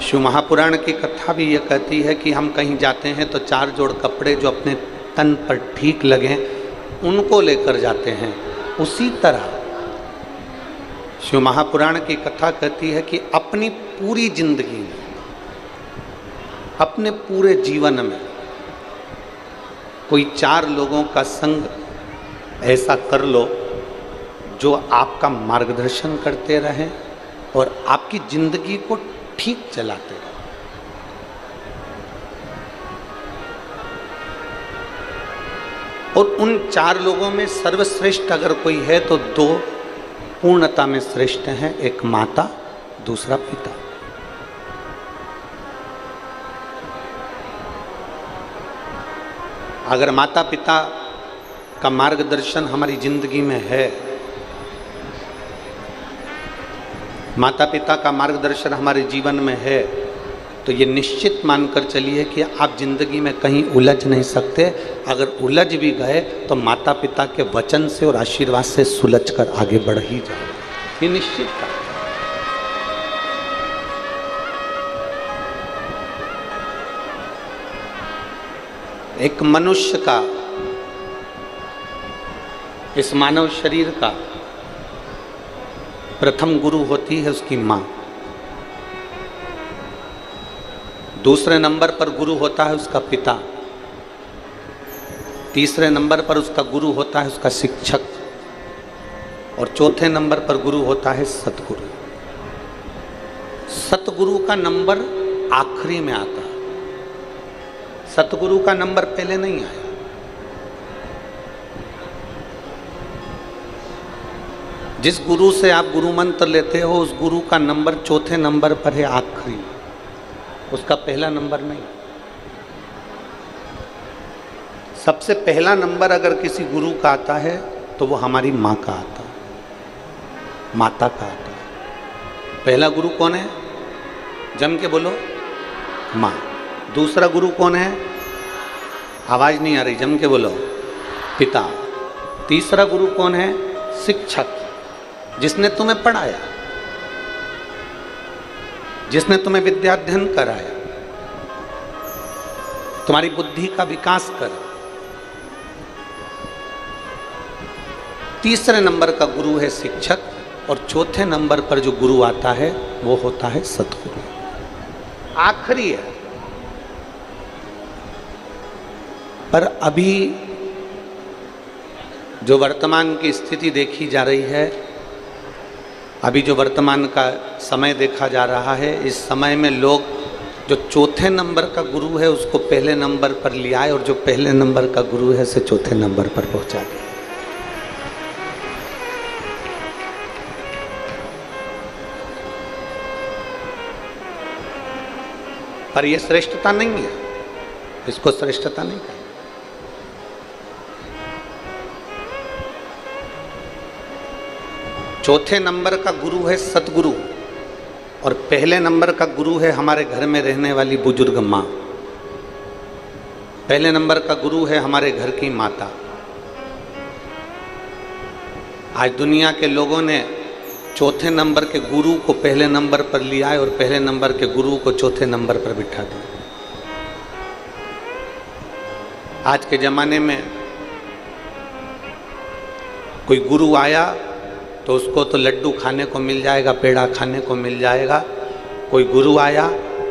शिव महापुराण की कथा भी ये कहती है कि हम कहीं जाते हैं तो 4 जोड़ कपड़े जो अपने तन पर ठीक लगें उनको लेकर जाते हैं। उसी तरह शिव महापुराण की कथा कहती है कि अपनी पूरी जिंदगी में, अपने पूरे जीवन में कोई 4 लोगों का संग ऐसा कर लो जो आपका मार्गदर्शन करते रहें और आपकी जिंदगी को ठीक चलाते रहें। और उन 4 लोगों में सर्वश्रेष्ठ अगर कोई है तो 2 पूर्णता में श्रेष्ठ हैं, एक माता, दूसरा पिता। अगर माता पिता का मार्गदर्शन हमारी जिंदगी में है, माता पिता का मार्गदर्शन हमारे जीवन में है, तो ये निश्चित मानकर चलिए कि आप जिंदगी में कहीं उलझ नहीं सकते। अगर उलझ भी गए तो माता पिता के वचन से और आशीर्वाद से सुलझ कर आगे बढ़ ही जाए, ये निश्चित है। एक मनुष्य का, इस मानव शरीर का प्रथम गुरु होती है उसकी माँ, दूसरे नंबर पर गुरु होता है उसका पिता, तीसरे नंबर पर उसका गुरु होता है उसका शिक्षक और चौथे नंबर पर गुरु होता है सतगुरु। सतगुरु का नंबर आखिरी में आता है, सतगुरु का नंबर पहले नहीं आया। जिस गुरु से आप गुरु मंत्र लेते हो उस गुरु का नंबर चौथे नंबर पर है, आखिरी, उसका पहला नंबर नहीं। सबसे पहला नंबर अगर किसी गुरु का आता है तो वो हमारी माँ का आता है, माता का आता है। पहला गुरु कौन है? जम के बोलो, माँ। दूसरा गुरु कौन है? आवाज नहीं आ रही, जम के बोलो, पिता। तीसरा गुरु कौन है? शिक्षक, जिसने तुम्हें पढ़ाया, जिसने तुम्हें विद्याध्ययन कराया, तुम्हारी बुद्धि का विकास करा। तीसरे नंबर का गुरु है शिक्षक और चौथे नंबर पर जो गुरु आता है वो होता है सतगुरु, आखिरी है। पर अभी जो वर्तमान की स्थिति देखी जा रही है, अभी जो वर्तमान का समय देखा जा रहा है, इस समय में लोग जो चौथे नंबर का गुरु है उसको पहले नंबर पर ले आए और जो पहले नंबर का गुरु है उसे चौथे नंबर पर पहुंचा दिया। पर यह श्रेष्ठता नहीं है, इसको श्रेष्ठता नहीं कहें। चौथे नंबर का गुरु है सतगुरु और पहले नंबर का गुरु है हमारे घर में रहने वाली बुजुर्ग माँ। पहले नंबर का गुरु है हमारे घर की माता। आज दुनिया के लोगों ने चौथे नंबर के गुरु को पहले नंबर पर लिया है और पहले नंबर के गुरु को चौथे नंबर पर बिठा दिया। आज के ज़माने में कोई गुरु आया तो उसको तो लड्डू खाने को मिल जाएगा, पेड़ा खाने को मिल जाएगा। कोई गुरु आया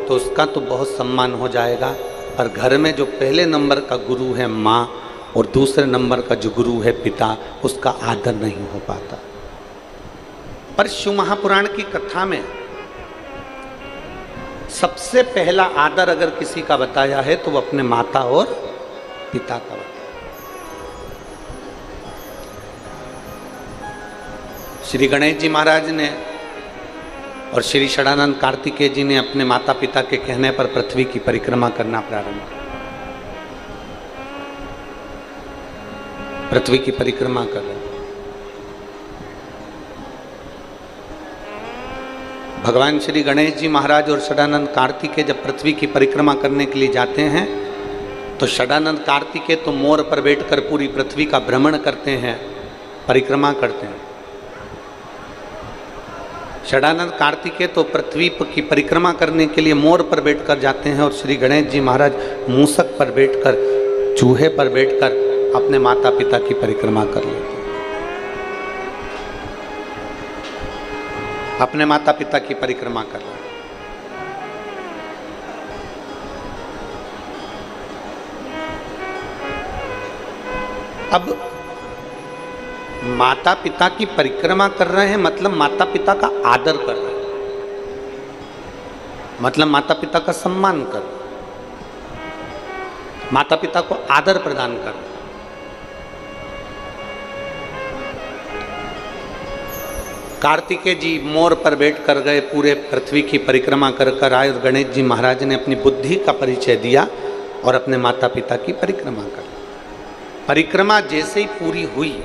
तो उसका तो बहुत सम्मान हो जाएगा, पर घर में जो पहले नंबर का गुरु है माँ और दूसरे नंबर का जो गुरु है पिता, उसका आदर नहीं हो पाता। पर शिव महापुराण की कथा में सबसे पहला आदर अगर किसी का बताया है तो वो अपने माता और पिता का बताया। श्री गणेश जी महाराज ने और श्री षडानंद कार्तिकेय जी ने अपने माता पिता के कहने पर पृथ्वी की परिक्रमा करना प्रारंभ किया। पृथ्वी की परिक्रमा कर रहे। भगवान श्री गणेश जी महाराज और षडानंद कार्तिकेय जब पृथ्वी की परिक्रमा करने के लिए जाते हैं तो षडानंद कार्तिकेय तो मोर पर बैठकर पूरी पृथ्वी का भ्रमण करते हैं, परिक्रमा करते हैं। षडानंद कार्तिकेय तो पृथ्वी की परिक्रमा करने के लिए मोर पर बैठकर जाते हैं और श्री गणेश जी महाराज मूसक पर बैठकर, चूहे पर बैठकर अपने माता पिता की परिक्रमा कर लेते हैं, अपने माता पिता की परिक्रमा कर लेते हैं। अब माता पिता की परिक्रमा कर रहे हैं मतलब माता पिता का आदर कर रहे हैं, मतलब माता पिता का सम्मान कर रहे हैं, माता पिता को आदर प्रदान कर रहे हैं। कार्तिकेय जी मोर पर बैठ कर गए, पूरे पृथ्वी की परिक्रमा कर आए और गणेश जी महाराज ने अपनी बुद्धि का परिचय दिया और अपने माता पिता की परिक्रमा कर। परिक्रमा जैसे ही पूरी हुई,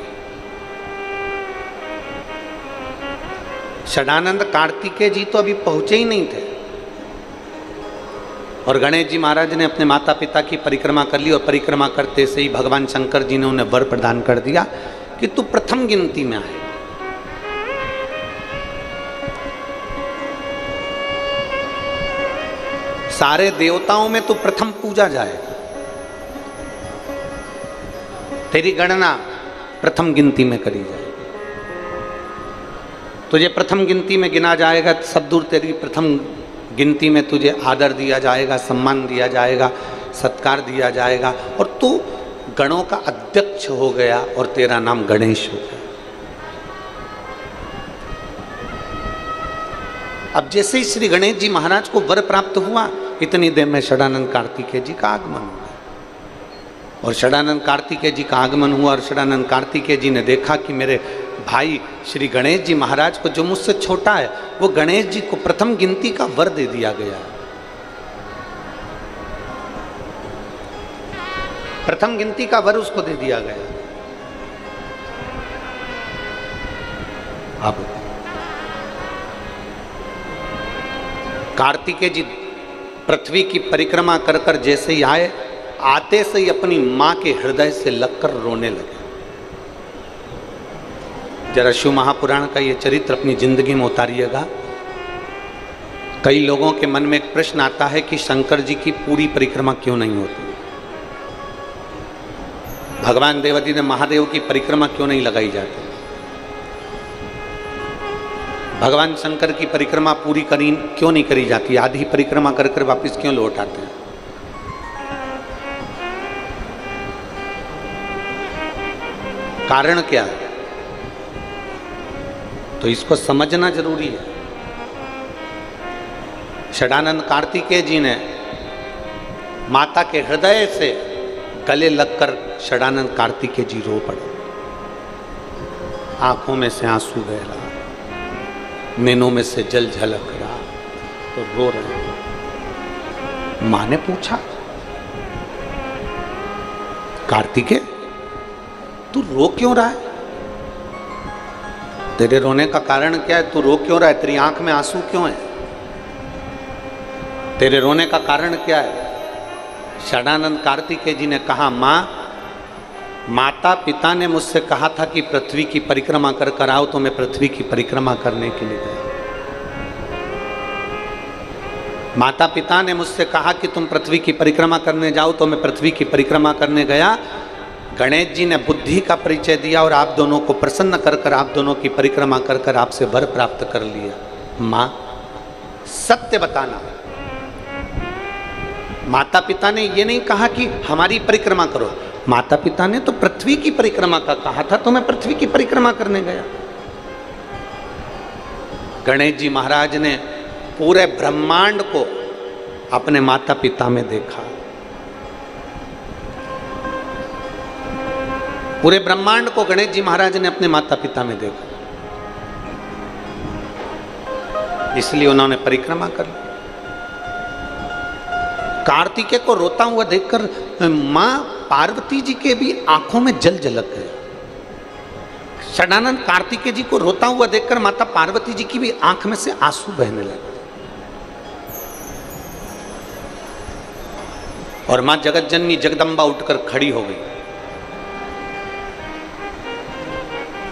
षडानंद कार्तिकेय जी तो अभी पहुंचे ही नहीं थे और गणेश जी महाराज ने अपने माता पिता की परिक्रमा कर ली और परिक्रमा करते से ही भगवान शंकर जी ने उन्हें वर प्रदान कर दिया कि तू प्रथम गिनती में आए। सारे देवताओं में तू प्रथम पूजा जाएगा, तेरी गणना प्रथम गिनती में करी जाएगी, तुझे प्रथम गिनती में गिना जाएगा, सब दूर तेरी प्रथम गिनती में तुझे आदर दिया जाएगा, सम्मान दिया जाएगा, सत्कार दिया जाएगा और तू गणों का अध्यक्ष हो गया और तेरा नाम गणेश हो गया। अब जैसे ही श्री गणेश जी महाराज को वर प्राप्त हुआ, इतनी देर में षडानंद कार्तिकेय जी का आगमन हुआ और षडानंद कार्तिकेय जी का आगमन हुआ और षडानंद कार्तिकेय जी ने देखा कि मेरे भाई श्री गणेश जी महाराज को, जो मुझसे छोटा है, वो गणेश जी को प्रथम गिनती का वर दे दिया गया है। प्रथम गिनती का वर उसको दे दिया गया। अब कार्तिकेय जी पृथ्वी की परिक्रमा कर जैसे ही आए, आते से ही अपनी मां के हृदय से लगकर रोने लगे। जरा शिव महापुराण का ये चरित्र अपनी जिंदगी में उतारिएगा। कई लोगों के मन में एक प्रश्न आता है कि शंकर जी की पूरी परिक्रमा क्यों नहीं होती, भगवान देवादिदेव ने महादेव की परिक्रमा क्यों नहीं लगाई जाती, भगवान शंकर की परिक्रमा पूरी क्यों नहीं करी जाती, आधी परिक्रमा कर वापस क्यों लौट आते हैं। कारण क्या है, तो इसको समझना जरूरी है। षडानंद कार्तिकेय जी ने माता के हृदय से गले लगकर षडानंद कार्तिकेय जी रो पड़े, आंखों में से आंसू बह रहा, नैनों में से जल झलक रहा तो रो रहे। मां ने पूछा, कार्तिकेय तू रो क्यों रहा है, तेरे रोने का कारण क्या है, तू रो क्यों रहा है, तेरी आंख में आंसू क्यों है, तेरे रोने का कारण क्या है। षडानंद कार्तिकेय जी ने कहा, मां, माता पिता ने मुझसे कहा था कि पृथ्वी की परिक्रमा कर आओ, तो मैं पृथ्वी की परिक्रमा करने के लिए गया। माता पिता ने मुझसे कहा कि तुम पृथ्वी की परिक्रमा करने जाओ, तो मैं पृथ्वी की परिक्रमा करने गया। गणेश जी ने बुद्धि का परिचय दिया और आप दोनों को प्रसन्न कर आप दोनों की परिक्रमा कर आपसे वर प्राप्त कर लिया। मां, सत्य बताना, माता पिता ने ये नहीं कहा कि हमारी परिक्रमा करो, माता पिता ने तो पृथ्वी की परिक्रमा का कहा था, तो मैं पृथ्वी की परिक्रमा करने गया। गणेश जी महाराज ने पूरे ब्रह्मांड को अपने माता पिता में देखा, पूरे ब्रह्मांड को गणेश जी महाराज ने अपने माता पिता में देखा, इसलिए उन्होंने परिक्रमा कर ली। कार्तिकेय को रोता हुआ देखकर मां पार्वती जी के भी आंखों में जल झलक गए। षडानंद कार्तिकेय जी को रोता हुआ देखकर माता पार्वती जी की भी आंख में से आंसू बहने लगे और मां जगत जननी जगदम्बा उठकर खड़ी हो गई।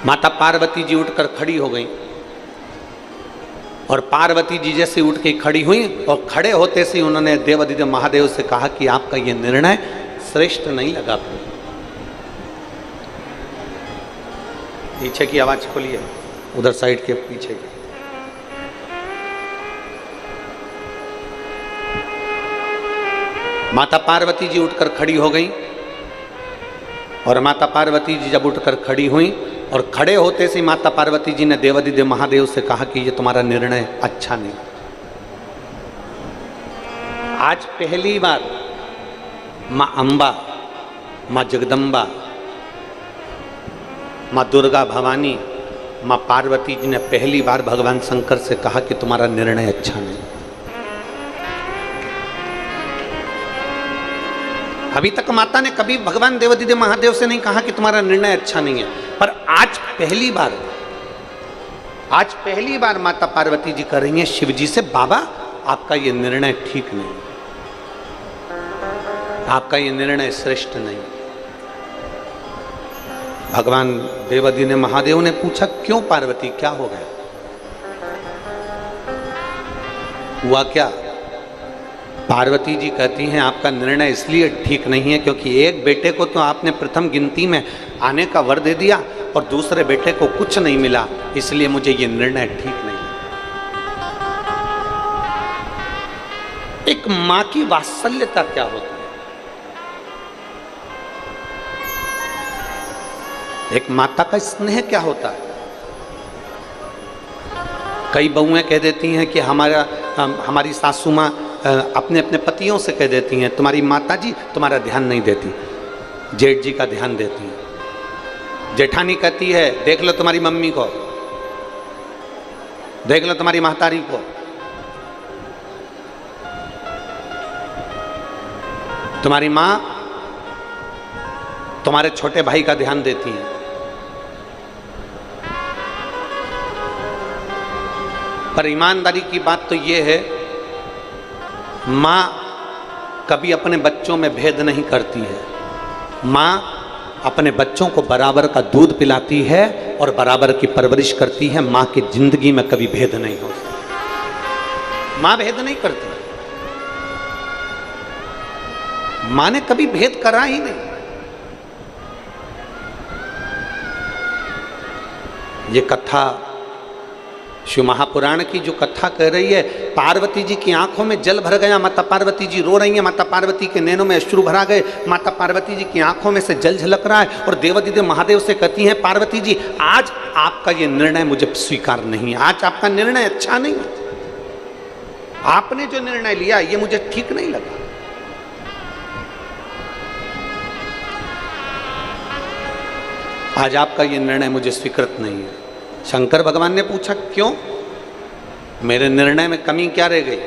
माता पार्वती जी उठकर खड़ी हो गई और पार्वती जी जैसे उठ के खड़ी हुई और खड़े होते से उन्होंने देवाधिदेव महादेव से कहा कि आपका ये निर्णय श्रेष्ठ नहीं लगा। पीछे की आवाज खोलिए, उधर साइड के पीछे की। माता पार्वती जी उठकर खड़ी हो गई और माता पार्वती जी जब उठकर खड़ी हुई और खड़े होते से माता पार्वती जी ने देवाधिदेव महादेव से कहा कि ये तुम्हारा निर्णय अच्छा नहीं। आज पहली बार माँ अम्बा, माँ जगदम्बा, माँ दुर्गा भवानी, माँ पार्वती जी ने पहली बार भगवान शंकर से कहा कि तुम्हारा निर्णय अच्छा नहीं। अभी तक माता ने कभी भगवान देवाधिदेव महादेव से नहीं कहा कि तुम्हारा निर्णय अच्छा नहीं है, पर आज पहली बार माता पार्वती जी कह रही हैं शिव जी से, बाबा आपका ये निर्णय ठीक नहीं, आपका ये निर्णय श्रेष्ठ नहीं। भगवान देवाधिदेव महादेव ने पूछा, क्यों पार्वती, क्या हो गया, हुआ क्या? पार्वती जी कहती हैं आपका निर्णय इसलिए ठीक नहीं है क्योंकि एक बेटे को तो आपने प्रथम गिनती में आने का वर दे दिया और दूसरे बेटे को कुछ नहीं मिला, इसलिए मुझे ये निर्णय ठीक नहीं है। एक मां की वात्सल्यता क्या होता है, एक माता का स्नेह क्या होता है। कई बहुएं कह देती हैं कि हमारी सासू माँ अपने अपने पतियों से कह देती हैं तुम्हारी माता जी तुम्हारा ध्यान नहीं देती, जेठ जी का ध्यान देती हैं। जेठानी कहती है देख लो तुम्हारी मम्मी को, देख लो तुम्हारी महतारी को। तुम्हारी माँ तुम्हारे छोटे भाई का ध्यान देती है। पर ईमानदारी की बात तो ये है, माँ कभी अपने बच्चों में भेद नहीं करती है। माँ अपने बच्चों को बराबर का दूध पिलाती है और बराबर की परवरिश करती है। माँ की जिंदगी में कभी भेद नहीं होता, माँ भेद नहीं करती, माँ ने कभी भेद करा ही नहीं। ये कथा शिव महापुराण की जो कथा कह रही है, पार्वती जी की आंखों में जल भर गया, माता पार्वती जी रो रही हैं, माता पार्वती के नैनों में अश्रु भरा गए, माता पार्वती जी की आंखों में से जल झलक रहा है और देवाधिदेव महादेव से कहती हैं पार्वती जी आज आपका ये निर्णय मुझे स्वीकार नहीं है, आज आपका निर्णय अच्छा नहीं, आपने जो निर्णय लिया ये मुझे ठीक नहीं लगा। आज आपका ये निर्णय मुझे स्वीकृत नहीं है। शंकर भगवान ने पूछा क्यों, मेरे निर्णय में कमी क्या रह गई?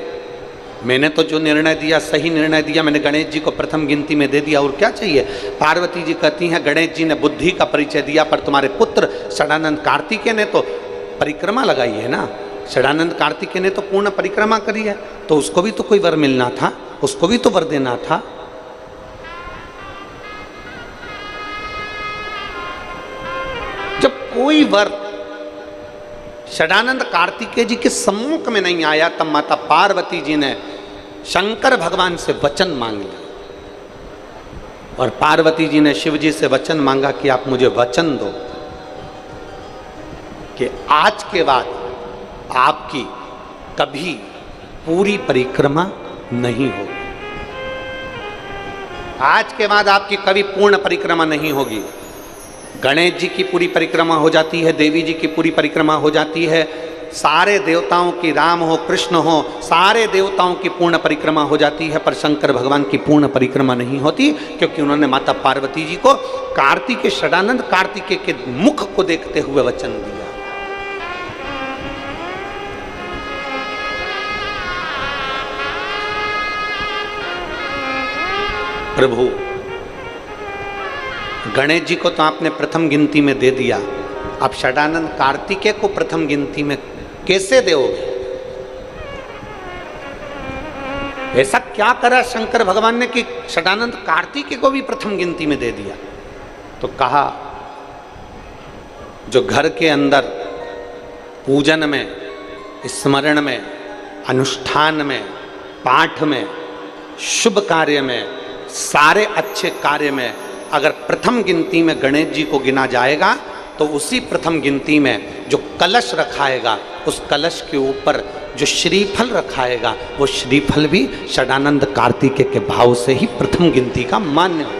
मैंने तो जो निर्णय दिया सही निर्णय दिया, मैंने गणेश जी को प्रथम गिनती में दे दिया, और क्या चाहिए? पार्वती जी कहती हैं गणेश जी ने बुद्धि का परिचय दिया, पर तुम्हारे पुत्र षडानंद कार्तिकेय ने तो परिक्रमा लगाई है ना, षडानंद कार्तिकेय ने तो पूर्ण परिक्रमा करी है, तो उसको भी तो कोई वर मिलना था, उसको भी तो वर देना था। जब कोई वर षडानंद कार्तिकेय जी के सम्मुख में नहीं आया, तब माता पार्वती जी ने शंकर भगवान से वचन मांग लिया, और पार्वती जी ने शिव जी से वचन मांगा कि आप मुझे वचन दो कि आज के बाद आपकी कभी पूरी परिक्रमा नहीं होगी, आज के बाद आपकी कभी पूर्ण परिक्रमा नहीं होगी। गणेश जी की पूरी परिक्रमा हो जाती है, देवी जी की पूरी परिक्रमा हो जाती है, सारे देवताओं की, राम हो कृष्ण हो, सारे देवताओं की पूर्ण परिक्रमा हो जाती है, पर शंकर भगवान की पूर्ण परिक्रमा नहीं होती, क्योंकि उन्होंने माता पार्वती जी को कार्तिकेय षडानंद कार्तिकेय के मुख को देखते हुए वचन दिया। प्रभु गणेश जी को तो आपने प्रथम गिनती में दे दिया, अब षडानंद कार्तिकेय को प्रथम गिनती में कैसे दोगे? ऐसा क्या करा शंकर भगवान ने कि षडानंद कार्तिकेय को भी प्रथम गिनती में दे दिया? तो कहा जो घर के अंदर पूजन में स्मरण में, अनुष्ठान में, पाठ में, शुभ कार्य में, सारे अच्छे कार्य में अगर प्रथम गिनती में गणेश जी को गिना जाएगा तो उसी प्रथम गिनती में जो कलश रखाएगा, उस कलश के ऊपर जो श्रीफल रखाएगा, वो श्रीफल भी षडानंद कार्तिकेय के भाव से ही प्रथम गिनती का मान्य हो।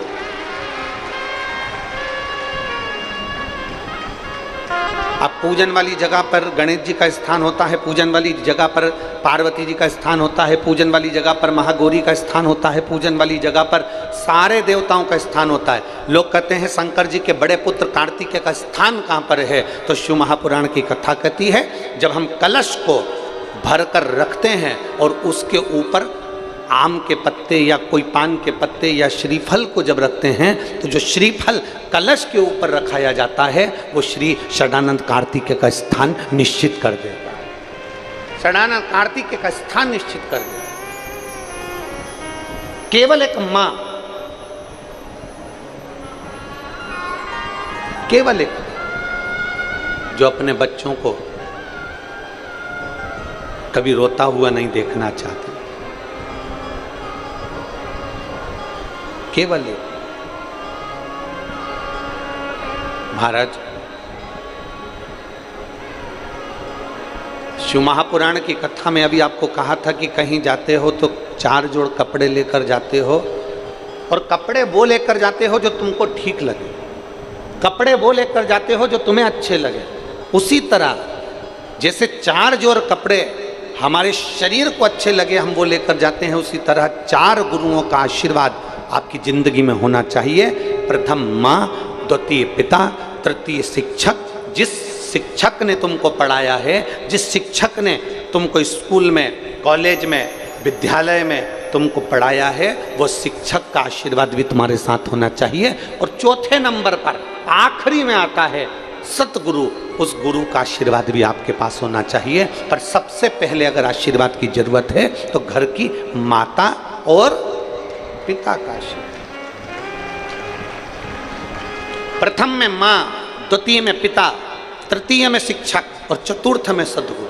अब पूजन वाली जगह पर गणेश जी का स्थान होता है, पूजन वाली जगह पर पार्वती जी का स्थान होता है, पूजन वाली जगह पर महागौरी का स्थान होता है, पूजन वाली जगह पर सारे देवताओं का स्थान होता है। लोग कहते हैं शंकर जी के बड़े पुत्र कार्तिकेय का स्थान कहाँ पर है, तो शिव महापुराण की कथा कहती है जब हम कलश को भरकर रखते हैं और उसके ऊपर आम के पत्ते या कोई पान के पत्ते या श्रीफल को जब रखते हैं तो जो श्रीफल कलश के ऊपर रखाया जाता है वो श्री षडानंद कार्तिकेय का स्थान निश्चित कर देता है। षडानंद कार्तिकेय का स्थान निश्चित कर देता है। केवल एक मां, केवल एक जो अपने बच्चों को कभी रोता हुआ नहीं देखना चाहती, केवल एक। महाराज शिव महापुराण की कथा में अभी आपको कहा था कि कहीं जाते हो तो 4 जोड़ कपड़े लेकर जाते हो और कपड़े वो लेकर जाते हो जो तुमको ठीक लगे, कपड़े वो लेकर जाते हो जो तुम्हें अच्छे लगे। उसी तरह जैसे 4 जोड़ कपड़े हमारे शरीर को अच्छे लगे हम वो लेकर जाते हैं, उसी तरह 4 गुरुओं का आशीर्वाद आपकी जिंदगी में होना चाहिए। प्रथम माँ, द्वितीय पिता, तृतीय शिक्षक। जिस शिक्षक ने तुमको पढ़ाया है, जिस शिक्षक ने तुमको स्कूल में, कॉलेज में, विद्यालय में तुमको पढ़ाया है, वो शिक्षक का आशीर्वाद भी तुम्हारे साथ होना चाहिए। और चौथे नंबर पर आखिरी में आता है सतगुरु, उस गुरु का आशीर्वाद भी आपके पास होना चाहिए। पर सबसे पहले अगर आशीर्वाद की जरूरत है तो घर की माता और पिता का आशीर्वाद। प्रथम में मां, द्वितीय में पिता, तृतीय में शिक्षक और चतुर्थ में सद्गुरु।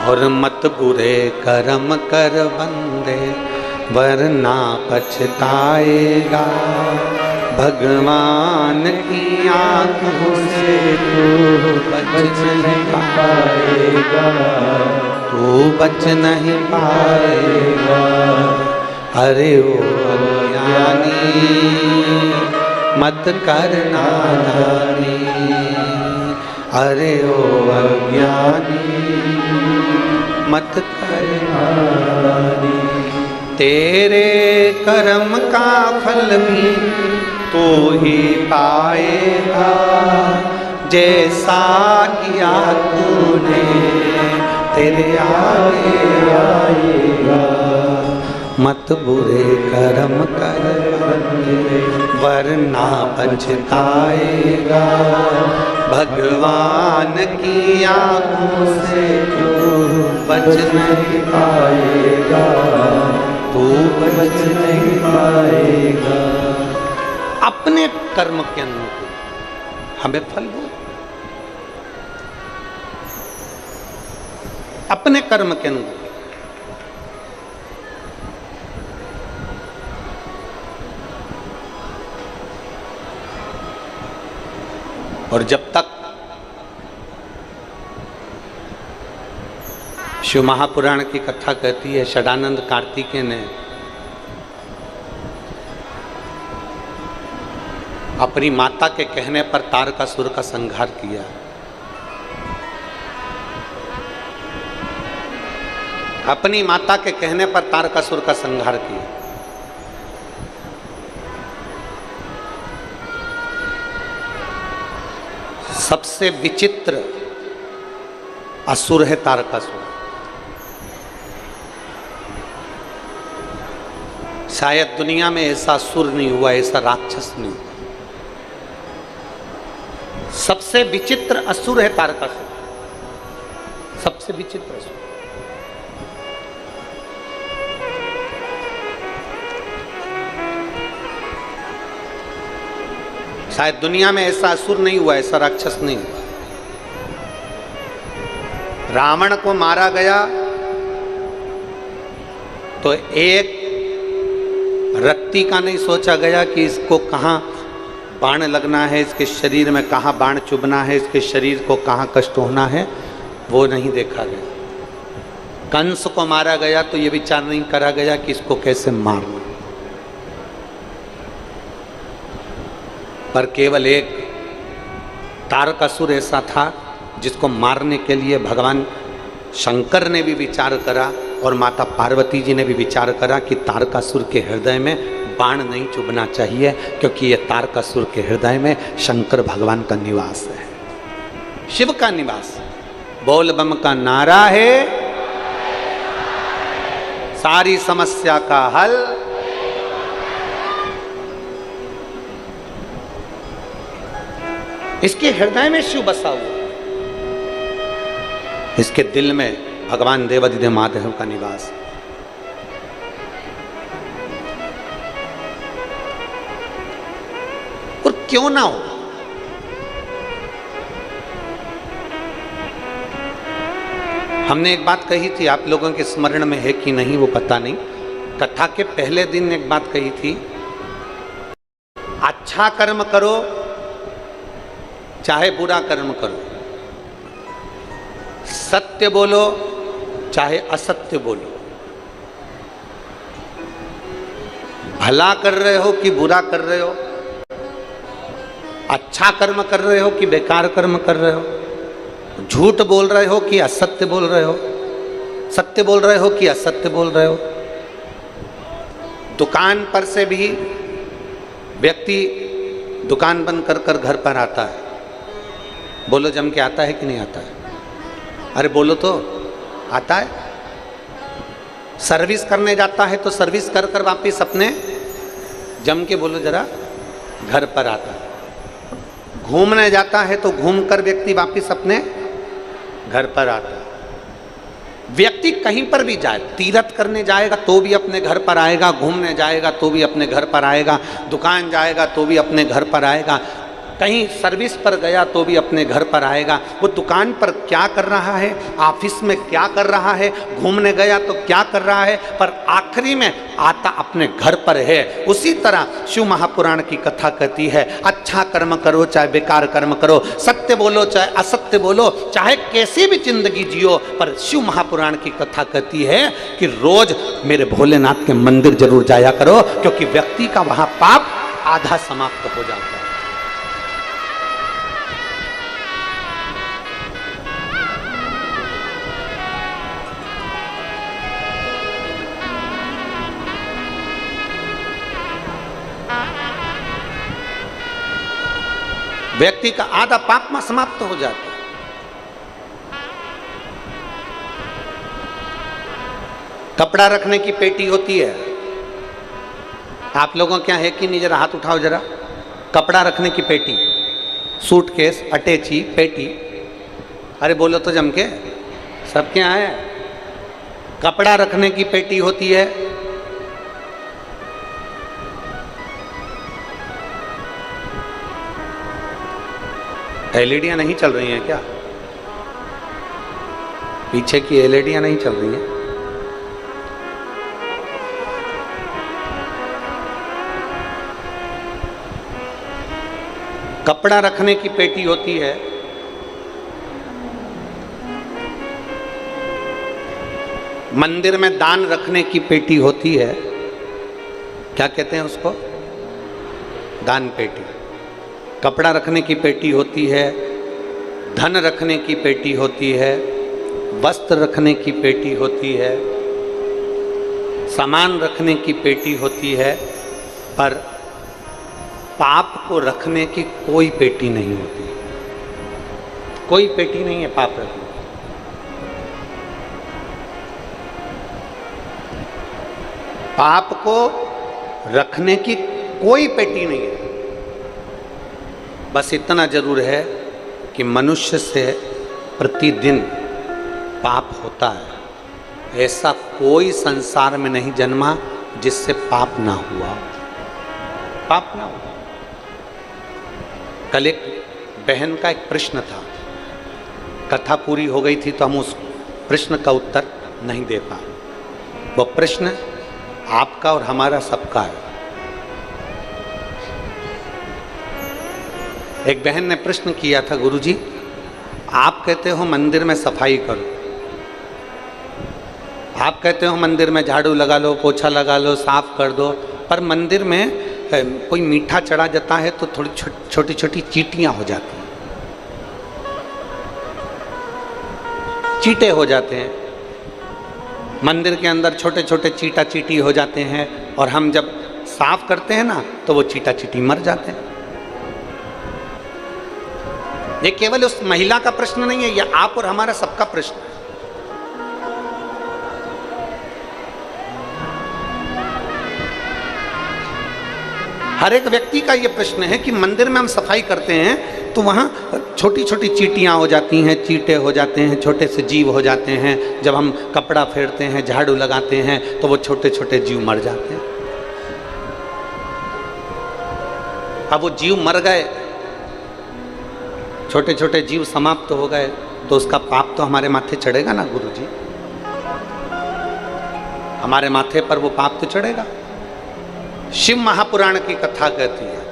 और मत बुरे कर्म कर बंदे वरना पछताएगा, भगवान की आंखों से तू बच नहीं पाएगा, तू बच नहीं पाएगा। अरे ओ अज्ञानी मत करना नादानी, अरे ओ अज्ञानी मत करना नादानी। तेरे कर्म का फल भी तू ही पाएगा, जैसा किया तूने तेरे आगे आएगा। मत बुरे कर्म कर वरना पछताएगा, भगवान की आंखों से तू बच नहीं पाएगा, तू बच नहीं पाएगा। अपने कर्म के अनुकूल हमें फल दो, अपने कर्म के अनुकूल। और जब तक शिव महापुराण की कथा कहती है षडानंद कार्तिकेय ने अपनी माता के कहने पर तारकासुर का संहार किया। अपनी माता के कहने पर तारकासुर का संहार किया। सबसे विचित्र असुर है तारकासुर। शायद दुनिया में ऐसा असुर नहीं हुआ, ऐसा राक्षस नहीं हुआ। सबसे विचित्र असुर है तारकासुर, सबसे विचित्र असुर। शायद दुनिया में ऐसा असुर नहीं हुआ, ऐसा राक्षस नहीं हुआ। रावण को मारा गया तो एक रत्ती का नहीं सोचा गया कि इसको कहाँ बाण लगना है, इसके शरीर में कहाँ बाण चुभना है, इसके शरीर को कहाँ कष्ट होना है, वो नहीं देखा गया। कंस को मारा गया तो ये विचार नहीं करा गया कि इसको कैसे मारना, पर केवल एक तारकासुर ऐसा था जिसको मारने के लिए भगवान शंकर ने भी विचार करा और माता पार्वती जी ने भी विचार करा कि तारकासुर के हृदय में बाण नहीं चुभना चाहिए, क्योंकि ये तारकासुर के हृदय में शंकर भगवान का निवास है, शिव का निवास। बोल बम का नारा है, सारी समस्या का हल। इसके हृदय में शिव बसा हुआ, इसके दिल में भगवान देवाधिदेव महादेव का निवास। और क्यों ना हो, हमने एक बात कही थी, आप लोगों के स्मरण में है कि नहीं वो पता नहीं। कथा के पहले दिन एक बात कही थी, अच्छा कर्म करो चाहे बुरा कर्म करो, सत्य बोलो चाहे असत्य बोलो, भला कर रहे हो कि बुरा कर रहे हो, अच्छा कर्म कर रहे हो कि बेकार कर्म कर रहे हो, झूठ बोल रहे हो कि असत्य बोल रहे हो, सत्य बोल रहे हो कि असत्य बोल रहे हो। दुकान पर से भी व्यक्ति दुकान बंद कर कर घर पर आता है, बोलो जम के आता है कि नहीं आता है? अरे बोलो तो, आता है। सर्विस करने जाता है तो सर्विस कर कर वापिस अपने जम के बोलो जरा घर पर आता है। घूमने जाता है तो घूम कर व्यक्ति वापिस अपने घर पर आता है। व्यक्ति कहीं पर भी जाए, तीर्थ करने जाएगा तो भी अपने घर पर आएगा, घूमने जाएगा तो भी अपने घर पर आएगा, दुकान जाएगा तो भी अपने घर पर आएगा, कहीं सर्विस पर गया तो भी अपने घर पर आएगा। वो दुकान पर क्या कर रहा है, ऑफिस में क्या कर रहा है, घूमने गया तो क्या कर रहा है, पर आखिरी में आता अपने घर पर है। उसी तरह शिव महापुराण की कथा कहती है, अच्छा कर्म करो चाहे बेकार कर्म करो, सत्य बोलो चाहे असत्य बोलो, चाहे कैसी भी जिंदगी जियो, पर शिव महापुराण की कथा कहती है कि रोज मेरे भोलेनाथ के मंदिर जरूर जाया करो, क्योंकि व्यक्ति का वहां पाप आधा समाप्त हो जाता है। व्यक्ति का आधा पाप में समाप्त हो जाता है। कपड़ा रखने की पेटी होती है, आप लोगों क्या है कि नहीं, जरा हाथ उठाओ जरा। कपड़ा रखने की पेटी, सूटकेस, अटैची, पेटी, अरे बोलो तो जम के, सबके यहाँ है। कपड़ा रखने की पेटी होती है, एलईडियां नहीं चल रही हैं क्या? पीछे की एलईडियां नहीं चल रही हैं? कपड़ा रखने की पेटी होती है, मंदिर में दान रखने की पेटी होती है, क्या कहते हैं उसको? दान पेटी। कपड़ा रखने की पेटी होती है, धन रखने की पेटी होती है, वस्त्र रखने की पेटी होती है, सामान रखने की पेटी होती है, पर पाप को रखने की कोई पेटी नहीं होती। कोई पेटी नहीं है पाप रखने। पाप को रखने की कोई पेटी नहीं है। बस इतना जरूर है कि मनुष्य से प्रतिदिन पाप होता है। ऐसा कोई संसार में नहीं जन्मा जिससे पाप ना हुआ, पाप ना हुआ। कल एक बहन का एक प्रश्न था कथा पूरी हो गई थी तो हम उस प्रश्न का उत्तर नहीं दे पाए। वो प्रश्न आपका और हमारा सबका है। एक बहन ने प्रश्न किया था, गुरुजी आप कहते हो मंदिर में सफाई करो, आप कहते हो मंदिर में झाड़ू लगा लो, पोछा लगा लो, साफ कर दो, पर मंदिर में कोई मीठा चढ़ा जाता है तो थोड़ी छोटी छोटी चींटियां हो जाती हैं, चींटे हो जाते हैं मंदिर के अंदर, छोटे छोटे चीटा चीटी हो जाते हैं, और हम जब साफ करते हैं ना तो वो चीटा चीटी मर जाते हैं। ये केवल उस महिला का प्रश्न नहीं है, ये आप और हमारा सबका प्रश्न है। हर एक व्यक्ति का ये प्रश्न है कि मंदिर में हम सफाई करते हैं तो वहाँ छोटी छोटी चींटियाँ हो जाती हैं, चींटे हो जाते हैं, छोटे से जीव हो जाते हैं। जब हम कपड़ा फेरते हैं, झाड़ू लगाते हैं तो वो छोटे छोटे जीव मर जाते हैं। अब वो जीव मर गए, छोटे छोटे जीव समाप्त हो गए, तो उसका पाप तो हमारे माथे चढ़ेगा ना गुरुजी, हमारे माथे पर वो पाप तो चढ़ेगा। शिव महापुराण की कथा कहती है,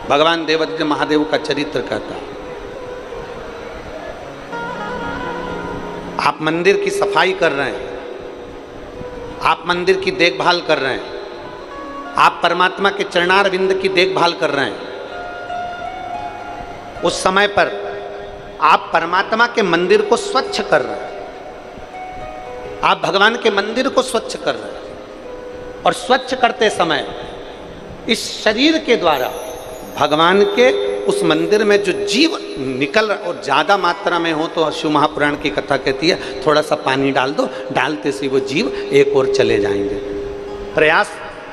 भगवान देवादित्य महादेव का चरित्र कहता है। आप मंदिर की सफाई कर रहे हैं, आप मंदिर की देखभाल कर रहे हैं, आप परमात्मा के चरणार विंद की देखभाल कर रहे हैं। उस समय पर आप परमात्मा के मंदिर को स्वच्छ कर रहे हैं, आप भगवान के मंदिर को स्वच्छ कर रहे हैं, और स्वच्छ करते समय इस शरीर के द्वारा भगवान के उस मंदिर में जो जीव निकल और ज़्यादा मात्रा में हो तो शिव महापुराण की कथा कहती है थोड़ा सा पानी डाल दो, डालते से वो जीव एक और चले जाएंगे। प्रयास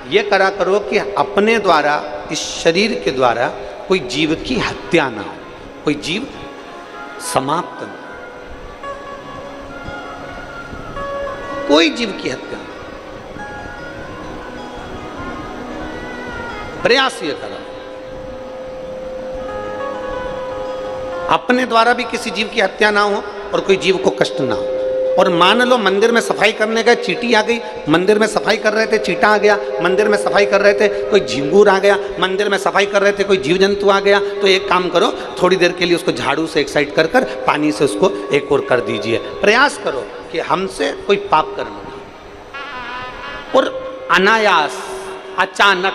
ये करा करो कि अपने द्वारा, इस शरीर के द्वारा कोई जीव की हत्या ना हो, कोई जीव समाप्त ना, कोई जीव की हत्या ना। प्रयास ये करो अपने द्वारा भी किसी जीव की हत्या ना हो और कोई जीव को कष्ट ना हो। और मान लो मंदिर में सफाई करने गए, चींटी आ गई, मंदिर में सफाई कर रहे थे चींटा आ गया, मंदिर में सफाई कर रहे थे कोई झिंगूर आ गया, मंदिर में सफाई कर रहे थे कोई जीव जंतु आ गया, तो एक काम करो, थोड़ी देर के लिए उसको झाड़ू से एक साइड कर कर पानी से उसको एक और कर दीजिए। प्रयास करो कि हमसे कोई पाप कर्म ना, और अनायास, अचानक,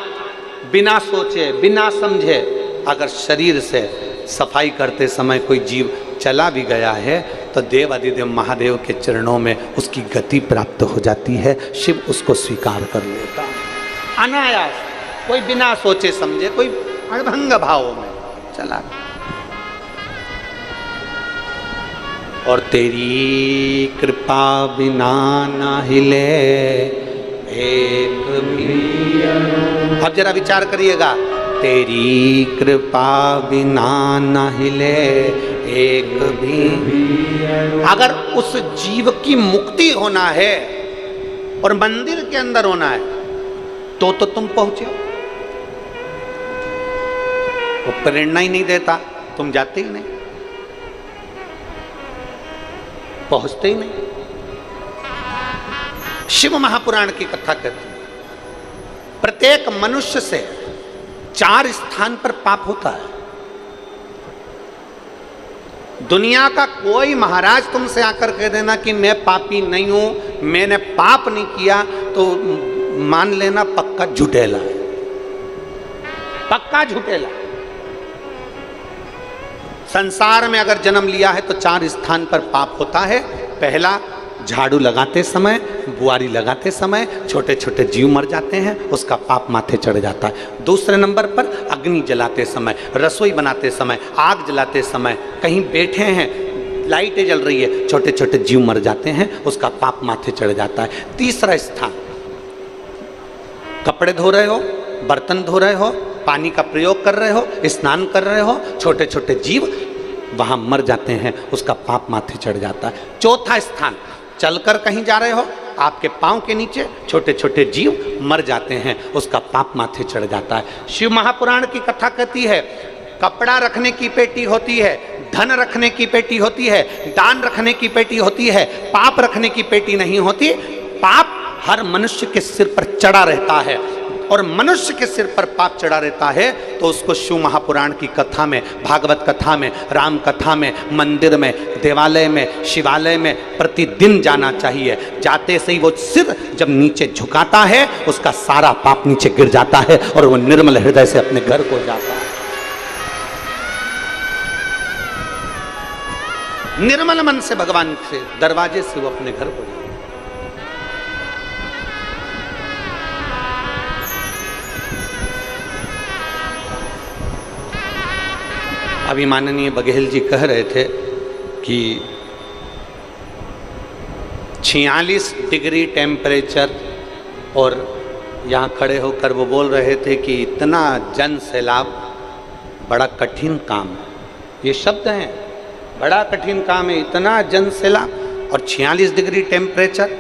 बिना सोचे बिना समझे अगर शरीर से सफाई करते समय कोई जीव चला भी गया है तो देव आदिदेव महादेव के चरणों में उसकी गति प्राप्त हो जाती है, शिव उसको स्वीकार कर लेता है। अनायास, कोई बिना सोचे समझे, कोई अड़भंग भाव में चला। और तेरी कृपा बिना ना हिले एक भी। अब जरा विचार करिएगा, तेरी कृपा बिना न हिले एक भी। अगर उस जीव की मुक्ति होना है और मंदिर के अंदर होना है तो तुम पहुंचे हो। वो प्रेरणा ही नहीं देता, तुम जाते ही नहीं, पहुंचते ही नहीं। शिव महापुराण की कथा कहती है प्रत्येक मनुष्य से 4 स्थान पर पाप होता है। दुनिया का कोई महाराज तुमसे आकर कह देना कि मैं पापी नहीं हूं, मैंने पाप नहीं किया, तो मान लेना पक्का झुठेला है, पक्का झुठेला। संसार में अगर जन्म लिया है तो 4 स्थान पर पाप होता है। पहला, झाड़ू लगाते समय, बुआरी लगाते समय छोटे छोटे जीव मर जाते हैं, उसका पाप माथे चढ़ जाता है। दूसरे नंबर पर अग्नि जलाते समय, रसोई बनाते समय, आग जलाते समय, कहीं बैठे हैं, लाइटें जल रही है, छोटे छोटे जीव मर जाते हैं, उसका पाप माथे चढ़ जाता है। तीसरा स्थान, कपड़े धो रहे हो, बर्तन धो रहे हो, पानी का प्रयोग कर रहे हो, स्नान कर रहे हो, छोटे छोटे जीव वहां मर जाते हैं, उसका पाप माथे चढ़ जाता है। चौथा स्थान, चलकर कहीं जा रहे हो, आपके पांव के नीचे छोटे छोटे जीव मर जाते हैं, उसका पाप माथे चढ़ जाता है। शिव महापुराण की कथा कहती है कपड़ा रखने की पेटी होती है, धन रखने की पेटी होती है, दान रखने की पेटी होती है, पाप रखने की पेटी नहीं होती। पाप हर मनुष्य के सिर पर चढ़ा रहता है, और मनुष्य के सिर पर पाप चढ़ा रहता है तो उसको शिव महापुराण की कथा में, भागवत कथा में, राम कथा में, मंदिर में, देवालय में, शिवालय में प्रतिदिन जाना चाहिए। जाते से ही वो सिर जब नीचे झुकाता है उसका सारा पाप नीचे गिर जाता है और वो निर्मल हृदय से अपने घर को जाता है। निर्मल मन से भगवान से दरवाजे से वो अपने घर को जाता है। अभी माननीय बघेल जी कह रहे थे कि 46 डिग्री टेम्परेचर, और यहाँ खड़े होकर वो बोल रहे थे कि इतना जन सैलाब बड़ा कठिन काम। ये शब्द हैं, बड़ा कठिन काम है, इतना जन सैलाब और 46 डिग्री टेम्परेचर।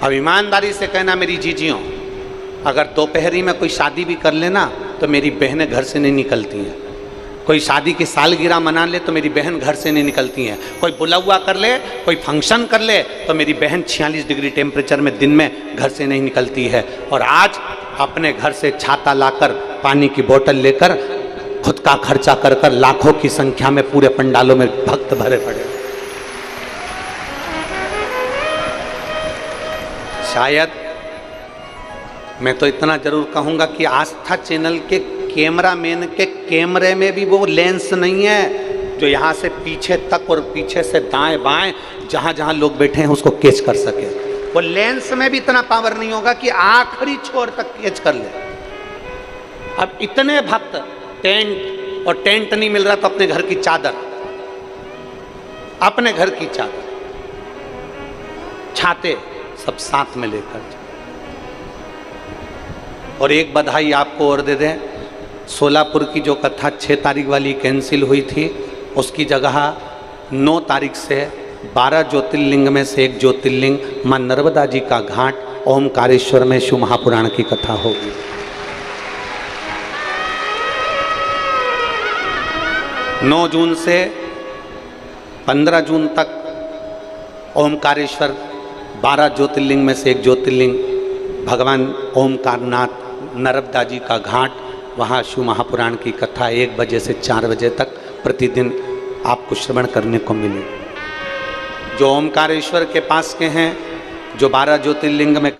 अब ईमानदारी से कहना मेरी जीजियों, अगर दोपहरी में कोई शादी भी कर लेना तो मेरी बहनें घर से नहीं निकलती हैं। कोई शादी की सालगिरह मना ले तो मेरी बहन घर से नहीं निकलती हैं। कोई बुलावा कर ले, कोई फंक्शन कर ले तो मेरी बहन 46 डिग्री टेम्परेचर में दिन में घर से नहीं निकलती है। और आज अपने घर से छाता लाकर, पानी की बोतल लेकर, खुद का खर्चा कर कर लाखों की संख्या में पूरे पंडालों में भक्त भरे पड़े। शायद मैं तो इतना जरूर कहूंगा कि आस्था चैनल के कैमरामैन के कैमरे में भी वो लेंस नहीं है जो यहाँ से पीछे तक और पीछे से दाएं बाएं जहाँ जहाँ लोग बैठे हैं उसको कैच कर सके। वो लेंस में भी इतना पावर नहीं होगा कि आखिरी छोर तक कैच कर ले। अब इतने भक्त, टेंट, और टेंट नहीं मिल रहा तो अपने घर की चादर, अपने घर की चादर, छाते सब साथ में लेकर। और एक बधाई आपको और दे दें, सोलापुर की जो कथा 6 तारीख वाली कैंसिल हुई थी उसकी जगह 9 तारीख से 12 ज्योतिर्लिंग में से एक ज्योतिर्लिंग मां नर्मदा जी का घाट ओमकारेश्वर में शिव महापुराण की कथा होगी। नौ जून से 15 जून तक ओमकारेश्वर 12 ज्योतिर्लिंग में से एक ज्योतिर्लिंग भगवान ओमकारनाथ नर्मदा जी का घाट, वहाँ शिव महापुराण की कथा 1 बजे से 4 बजे तक प्रतिदिन आपको श्रवण करने को मिले। जो ओमकारेश्वर के पास के हैं, जो 12 ज्योतिर्लिंग में